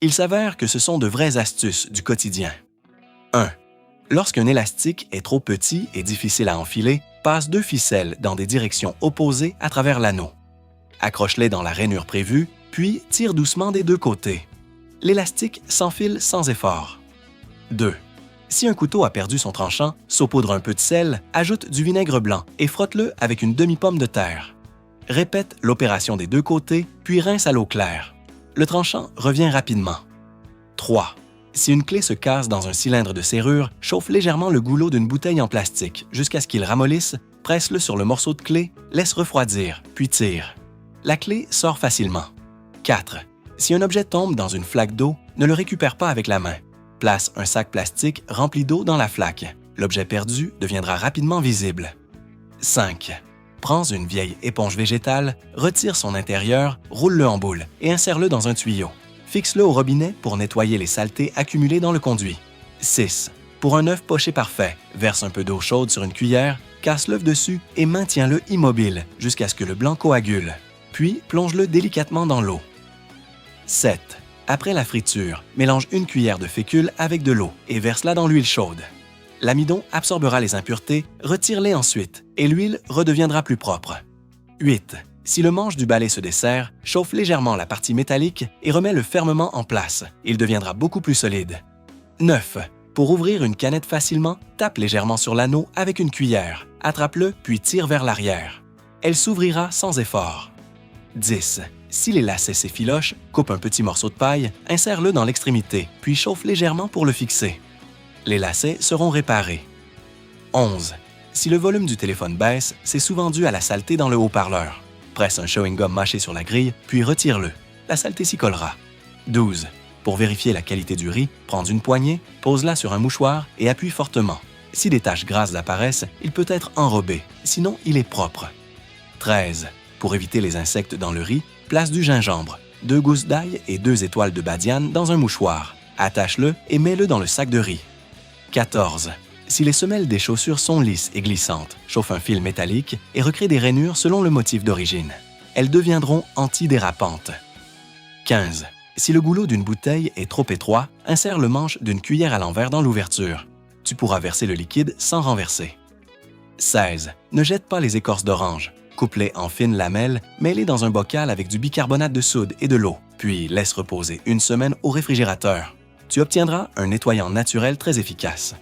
Il s'avère que ce sont de vraies astuces du quotidien. 1. Lorsqu'un élastique est trop petit et difficile à enfiler, passe 2 ficelles dans des directions opposées à travers l'anneau. Accroche-les dans la rainure prévue, puis tire doucement des 2 côtés. L'élastique s'enfile sans effort. 2. Si un couteau a perdu son tranchant, saupoudre un peu de sel, ajoute du vinaigre blanc et frotte-le avec une demi-pomme de terre. Répète l'opération des 2 côtés, puis rince à l'eau claire. Le tranchant revient rapidement. 3. Si une clé se casse dans un cylindre de serrure, chauffe légèrement le goulot d'une bouteille en plastique jusqu'à ce qu'il ramollisse, presse-le sur le morceau de clé, laisse refroidir, puis tire. La clé sort facilement. 4. Si un objet tombe dans une flaque d'eau, ne le récupère pas avec la main. Place un sac plastique rempli d'eau dans la flaque. L'objet perdu deviendra rapidement visible. 5. Prends une vieille éponge végétale, retire son intérieur, roule-le en boule et insère-le dans un tuyau. Fixe-le au robinet pour nettoyer les saletés accumulées dans le conduit. 6. Pour un œuf poché parfait, verse un peu d'eau chaude sur une cuillère, casse l'œuf dessus et maintiens-le immobile jusqu'à ce que le blanc coagule. Puis, plonge-le délicatement dans l'eau. 7. Après la friture, mélange une cuillère de fécule avec de l'eau et verse-la dans l'huile chaude. L'amidon absorbera les impuretés, retire-les ensuite et l'huile redeviendra plus propre. 8. Si le manche du balai se dessert, chauffe légèrement la partie métallique et remets-le fermement en place. Il deviendra beaucoup plus solide. 9. Pour ouvrir une canette facilement, tape légèrement sur l'anneau avec une cuillère. Attrape-le puis tire vers l'arrière. Elle s'ouvrira sans effort. 10. Si les lacets s'effilochent, coupe un petit morceau de paille, insère-le dans l'extrémité, puis chauffe légèrement pour le fixer. Les lacets seront réparés. 11. Si le volume du téléphone baisse, c'est souvent dû à la saleté dans le haut-parleur. Presse un chewing-gum mâché sur la grille, puis retire-le. La saleté s'y collera. 12. Pour vérifier la qualité du riz, prends une poignée, pose-la sur un mouchoir et appuie fortement. Si des taches grasses apparaissent, il peut être enrobé, sinon il est propre. 13. Pour éviter les insectes dans le riz, place du gingembre, 2 gousses d'ail et 2 étoiles de badiane dans un mouchoir. Attache-le et mets-le dans le sac de riz. 14. Si les semelles des chaussures sont lisses et glissantes, chauffe un fil métallique et recrée des rainures selon le motif d'origine. Elles deviendront antidérapantes. 15. Si le goulot d'une bouteille est trop étroit, insère le manche d'une cuillère à l'envers dans l'ouverture. Tu pourras verser le liquide sans renverser. 16. Ne jette pas les écorces d'orange. Coupe-les en fines lamelles, mets-les dans un bocal avec du bicarbonate de soude et de l'eau, puis laisse reposer 1 semaine au réfrigérateur. Tu obtiendras un nettoyant naturel très efficace.